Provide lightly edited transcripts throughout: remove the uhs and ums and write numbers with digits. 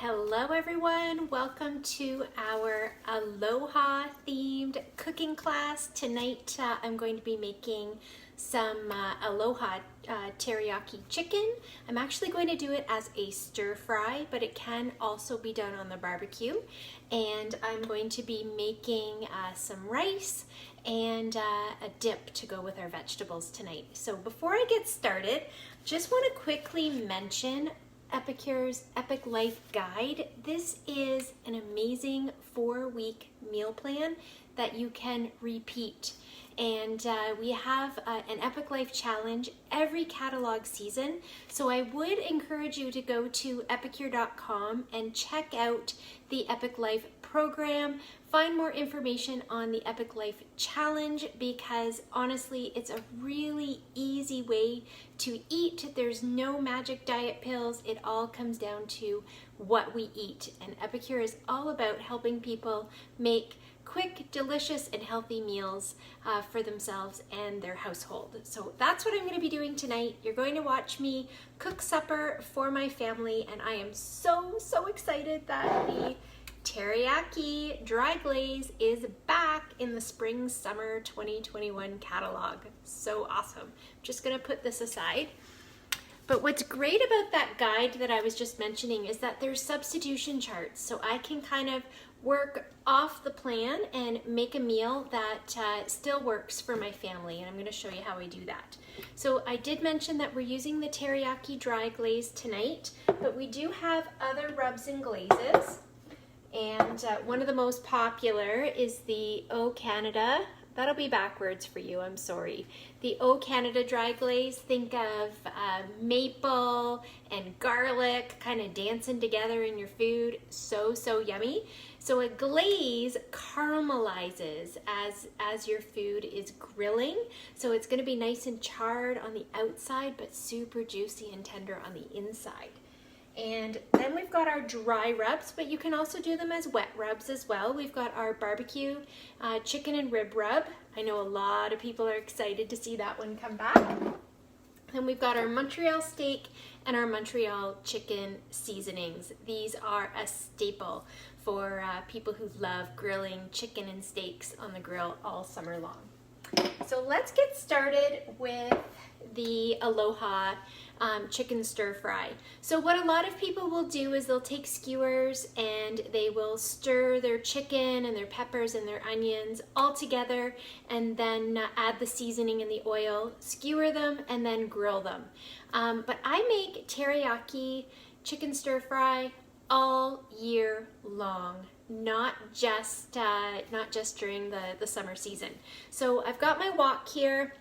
Hello everyone, welcome to our Aloha themed cooking class. Tonight I'm going to be making some Aloha teriyaki chicken. I'm actually going to do it as a stir fry, but it can also be done on the barbecue. And I'm going to be making some rice and a dip to go with our vegetables tonight. So before I get started, just want to quickly mention Epicure's Epic Life Guide. This is an amazing 4-week meal plan that you can repeat. And we have an Epic Life challenge every catalog season. So I would encourage you to go to epicure.com and check out the Epic Life program. Find more information on the Epic Life challenge because honestly, it's a really easy way to eat. There's no magic diet pills. It all comes down to what we eat. And Epicure is all about helping people make quick, delicious, and healthy meals for themselves and their household. So that's what I'm going to be doing tonight. You're going to watch me cook supper for my family, and I am so excited that the teriyaki dry glaze is back in the spring summer 2021 catalog. So awesome. I'm just going to put this aside. But what's great about that guide that I was just mentioning is that there's substitution charts, so I can kind of work off the plan and make a meal that still works for my family, and I'm going to show you how I do that. So I did mention that we're using the teriyaki dry glaze tonight, but we do have other rubs and glazes, and one of the most popular is the O Canada. That'll be backwards for you, I'm sorry. The O Canada dry glaze, think of maple and garlic kind of dancing together in your food. So yummy. So a glaze caramelizes as your food is grilling. So it's gonna be nice and charred on the outside, but super juicy and tender on the inside. And then we've got our dry rubs, but you can also do them as wet rubs as well. We've got our barbecue chicken and rib rub. I know a lot of people are excited to see that one come back. And we've got our Montreal steak and our Montreal chicken seasonings. These are a staple for people who love grilling chicken and steaks on the grill all summer long. So let's get started with the Aloha chicken stir fry. So what a lot of people will do is they'll take skewers and they will stir their chicken and their peppers and their onions all together and then add the seasoning and the oil, skewer them, and then grill them. But I make teriyaki chicken stir fry all year long, not just during the summer season. So I've got my wok here.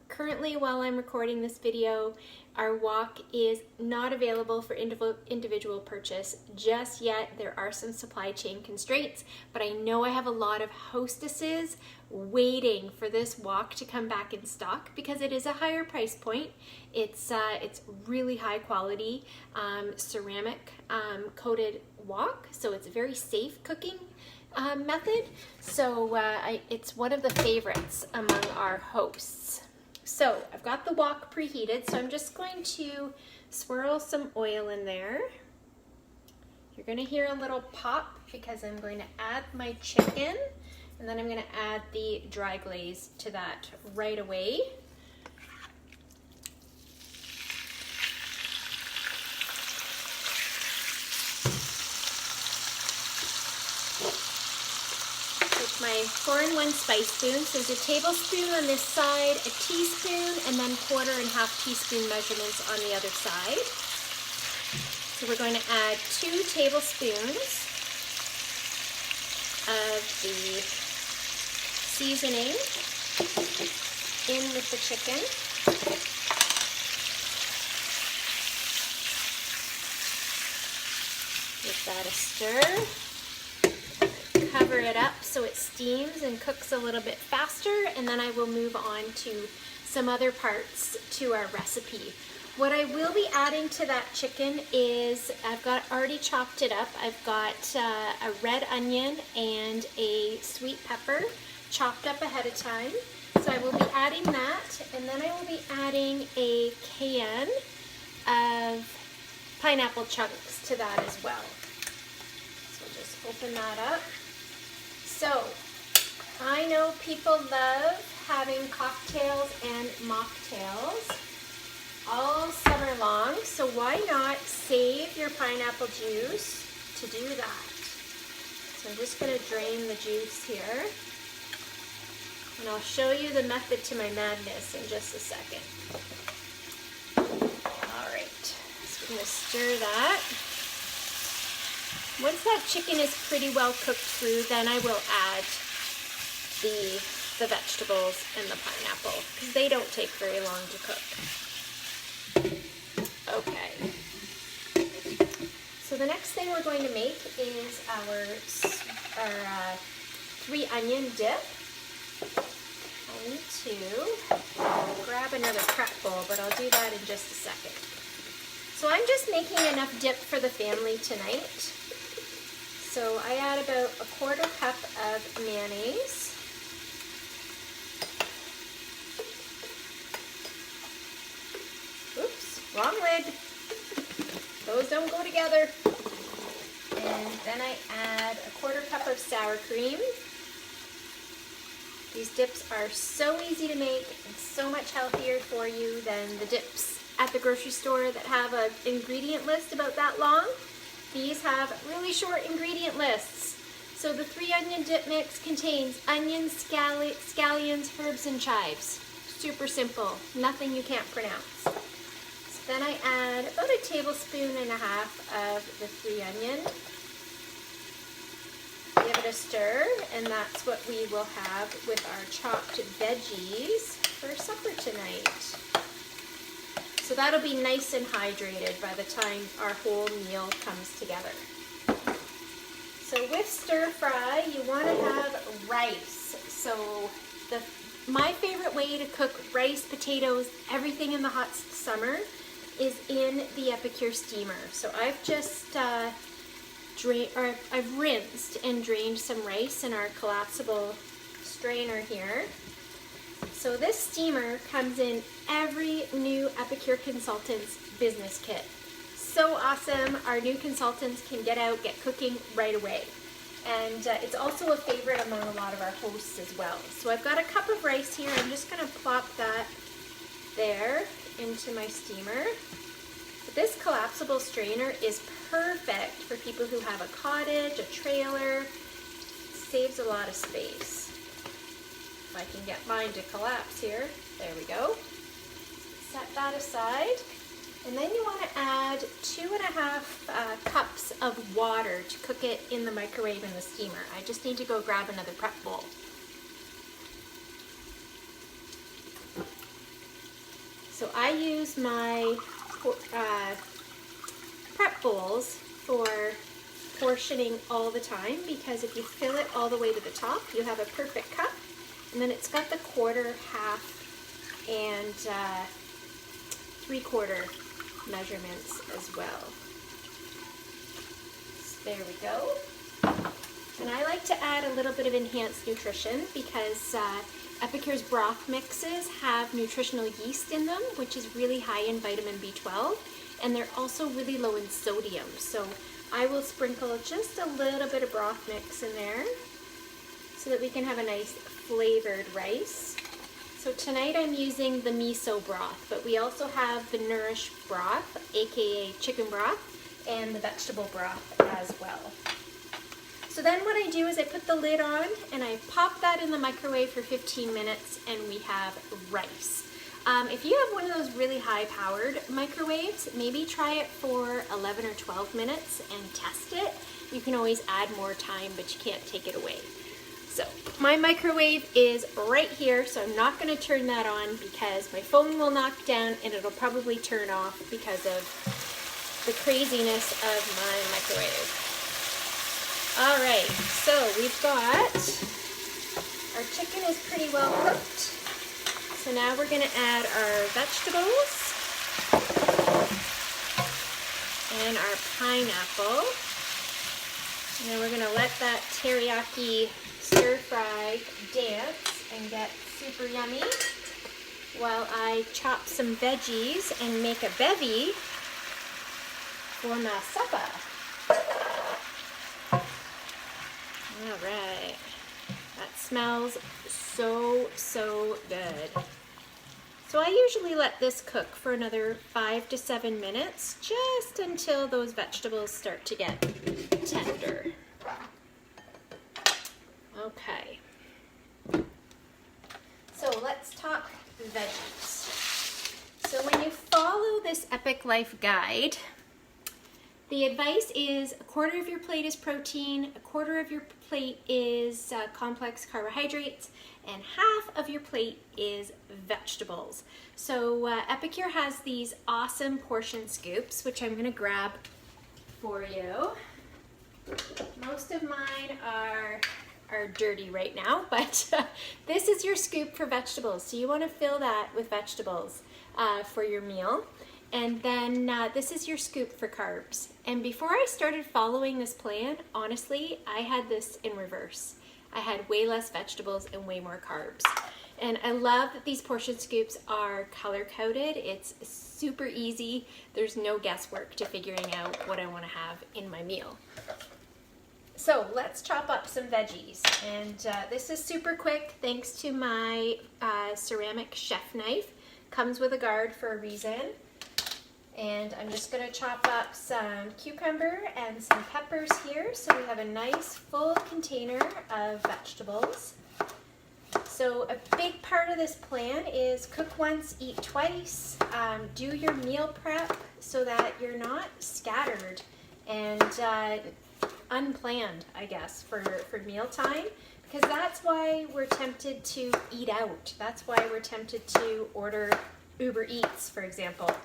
Currently, while I'm recording this video, our wok is not available for individual purchase just yet. There are some supply chain constraints, but I know I have a lot of hostesses waiting for this wok to come back in stock because it is a higher price point. It's really high quality ceramic coated wok, so it's a very safe cooking method. So it's one of the favorites among our hosts. So I've got the wok preheated, so I'm just going to swirl some oil in there. You're going to hear a little pop because I'm going to add my chicken, and then I'm going to add the dry glaze to that right away. My 4-in-1 spice spoon. So there's a tablespoon on this side, a teaspoon, and then 1/4 teaspoon measurements on the other side. So we're going to add 2 tablespoons of the seasoning in with the chicken. Give that a stir. Cover it up so it steams and cooks a little bit faster, and then I will move on to some other parts to our recipe. What I will be adding to that chicken is I've got already chopped it up. I've got a red onion and a sweet pepper chopped up ahead of time. So I will be adding that, and then I will be adding a can of pineapple chunks to that as well. So just open that up. So I know people love having cocktails and mocktails all summer long, so why not save your pineapple juice to do that? So I'm just going to drain the juice here, and I'll show you the method to my madness in just a second. All right, so I'm going to stir that. Once that chicken is pretty well cooked through, then I will add the vegetables and the pineapple, because they don't take very long to cook. Okay. So the next thing we're going to make is our 3-onion dip. I need to grab another prep bowl, but I'll do that in just a second. So I'm just making enough dip for the family tonight. So I add about a 1/4 cup of mayonnaise. Wrong lid. Those don't go together. And then I add a 1/4 cup of sour cream. These dips are so easy to make and so much healthier for you than the dips at the grocery store that have an ingredient list about that long. These have really short ingredient lists. So the 3-onion dip mix contains onions, scallions, herbs, and chives. Super simple. Nothing you can't pronounce. Then I add about 1.5 tablespoons of the 3-onion. Give it a stir, and that's what we will have with our chopped veggies for supper tonight. So that'll be nice and hydrated by the time our whole meal comes together. So with stir fry, you want to have rice. So my favorite way to cook rice, potatoes, everything in the hot summer is in the Epicure steamer. So I've just I've rinsed and drained some rice in our collapsible strainer here. So this steamer comes in every new Epicure consultant's business kit. So awesome. Our new consultants can get cooking right away. And it's also a favorite among a lot of our hosts as well. So I've got a cup of rice here. I'm just going to plop that there into my steamer. But this collapsible strainer is perfect for people who have a cottage, a trailer. It saves a lot of space. If I can get mine to collapse here. There we go. Set that aside. And then you want to add 2.5 cups of water to cook it in the microwave in the steamer. I just need to go grab another prep bowl. So I use my prep bowls for portioning all the time, because if you fill it all the way to the top, you have a perfect cup. And then it's got the 1/4, 1/2, and 3/4 measurements as well. So there we go. And I like to add a little bit of enhanced nutrition because Epicure's broth mixes have nutritional yeast in them, which is really high in vitamin B12, and they're also really low in sodium. So I will sprinkle just a little bit of broth mix in there so that we can have a nice flavored rice. So tonight I'm using the miso broth, but we also have the Nourish broth, aka chicken broth, and the vegetable broth as well. So then what I do is I put the lid on and I pop that in the microwave for 15 minutes and we have rice. If you have one of those really high-powered microwaves, maybe try it for 11 or 12 minutes and test it. You can always add more time, but you can't take it away. So my microwave is right here, so I'm not going to turn that on because my phone will knock down and it'll probably turn off because of the craziness of my microwave. All right, so we've got, our chicken is pretty well cooked. So now we're going to add our vegetables and our pineapple. And then we're going to let that teriyaki stir fry dance and get super yummy while I chop some veggies and make a bevy for my supper. All right, that smells so good. So I usually let this cook for another 5 to 7 minutes, just until those vegetables start to get tender. Okay. So let's talk veggies. So when you follow this Epic Life guide, the advice is 1/4 of your plate is protein, 1/4 of your plate is complex carbohydrates, and 1/2 of your plate is vegetables. So Epicure has these awesome portion scoops, which I'm gonna grab for you. Most of mine are dirty right now, but this is your scoop for vegetables. So you wanna fill that with vegetables for your meal. And then this is your scoop for carbs. And before I started following this plan, honestly, I had this in reverse. I had way less vegetables and way more carbs. And I love that these portion scoops are color coded. It's super easy. There's no guesswork to figuring out what I want to have in my meal. So let's chop up some veggies. And this is super quick thanks to my ceramic chef knife. Comes with a guard for a reason. And I'm just going to chop up some cucumber and some peppers here, so we have a nice full container of vegetables. So a big part of this plan is cook once, eat twice. Do your meal prep so that you're not scattered and unplanned, I guess, for mealtime, because that's why we're tempted to eat out. That's why we're tempted to order Uber Eats, for example.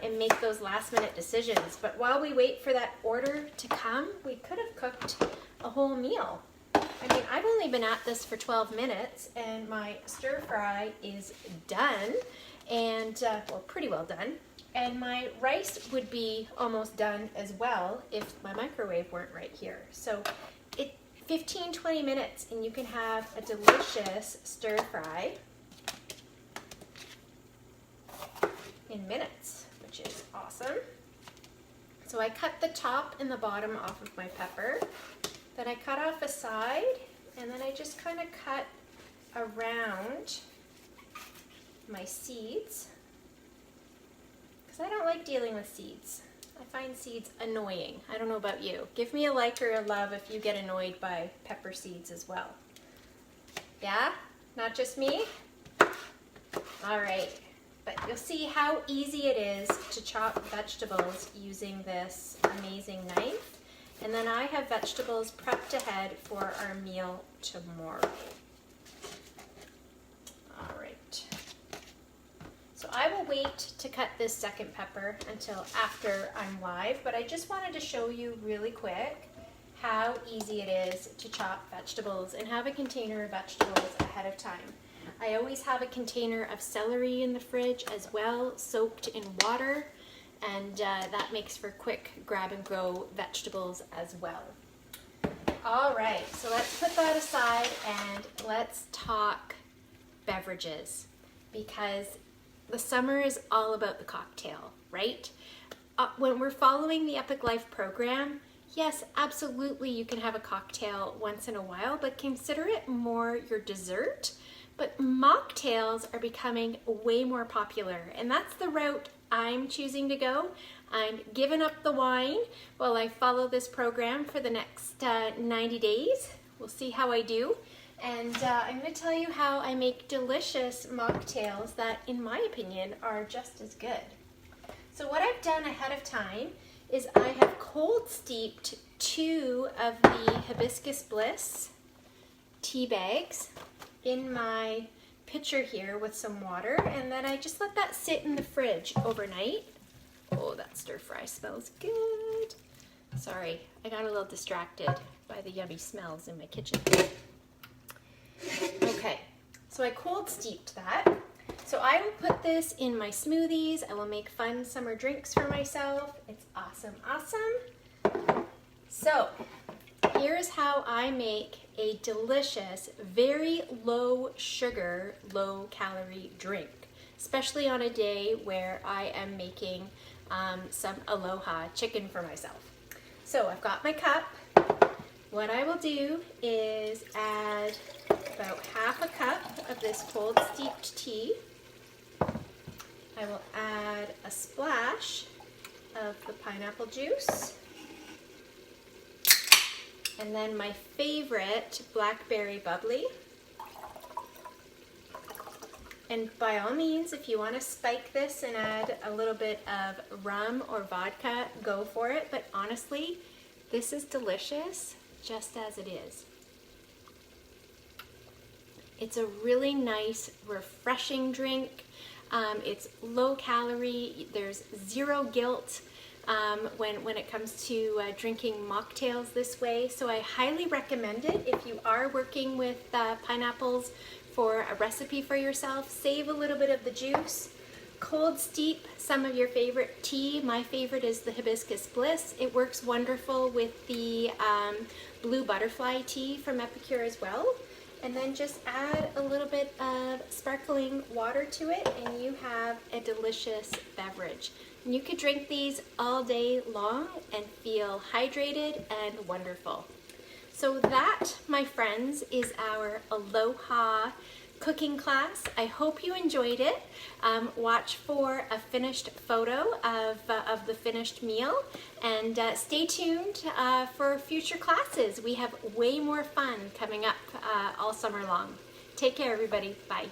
And make those last minute decisions. But while we wait for that order to come, we could have cooked a whole meal. I mean, I've only been at this for 12 minutes and my stir fry is done and, well, pretty well done. And my rice would be almost done as well if my microwave weren't right here. So 15-20 minutes and you can have a delicious stir fry in minutes, which is awesome. So I cut the top and the bottom off of my pepper. Then I cut off a side, and then I just kind of cut around my seeds, because I don't like dealing with seeds. I find seeds annoying. I don't know about you. Give me a like or a love if you get annoyed by pepper seeds as well. Yeah? Not just me? All right. But you'll see how easy it is to chop vegetables using this amazing knife. And then I have vegetables prepped ahead for our meal tomorrow. All right. So I will wait to cut this second pepper until after I'm live, but I just wanted to show you really quick how easy it is to chop vegetables and have a container of vegetables ahead of time. I always have a container of celery in the fridge as well, soaked in water, and that makes for quick grab and go vegetables as well. All right, so let's put that aside and let's talk beverages, because the summer is all about the cocktail, right? When we're following the Epic Life program, yes, absolutely you can have a cocktail once in a while, but consider it more your dessert. But mocktails are becoming way more popular, and that's the route I'm choosing to go. I'm giving up the wine while I follow this program for the next 90 days. We'll see how I do. And I'm going to tell you how I make delicious mocktails that, in my opinion, are just as good. So what I've done ahead of time is I have cold steeped 2 of the Hibiscus Bliss tea bags in my pitcher here with some water, and then I just let that sit in the fridge overnight. Oh, that stir fry smells good. Sorry, I got a little distracted by the yummy smells in my kitchen. Okay, so I cold steeped that. So I will put this in my smoothies. I will make fun summer drinks for myself. It's awesome, awesome. So here's how I make a delicious, very low sugar, low calorie drink, especially on a day where I am making some Aloha chicken for myself. So I've got my cup. What I will do is add about half a cup of this cold steeped tea. I will add a splash of the pineapple juice. And then my favorite blackberry bubbly. And by all means, if you want to spike this and add a little bit of rum or vodka, go for it. But honestly, this is delicious just as it is. It's a really nice, refreshing drink. It's low calorie. There's zero guilt when it comes to drinking mocktails this way. So I highly recommend it if you are working with pineapples for a recipe for yourself. Save a little bit of the juice. Cold steep some of your favorite tea. My favorite is the Hibiscus Bliss. It works wonderful with the blue butterfly tea from Epicure as well. And then just add a little bit of sparkling water to it and you have a delicious beverage. And you could drink these all day long and feel hydrated and wonderful. So that, my friends, is our Aloha cooking class. I hope you enjoyed it. Watch for a finished photo of the finished meal and stay tuned for future classes. We have way more fun coming up all summer long. Take care, everybody. Bye.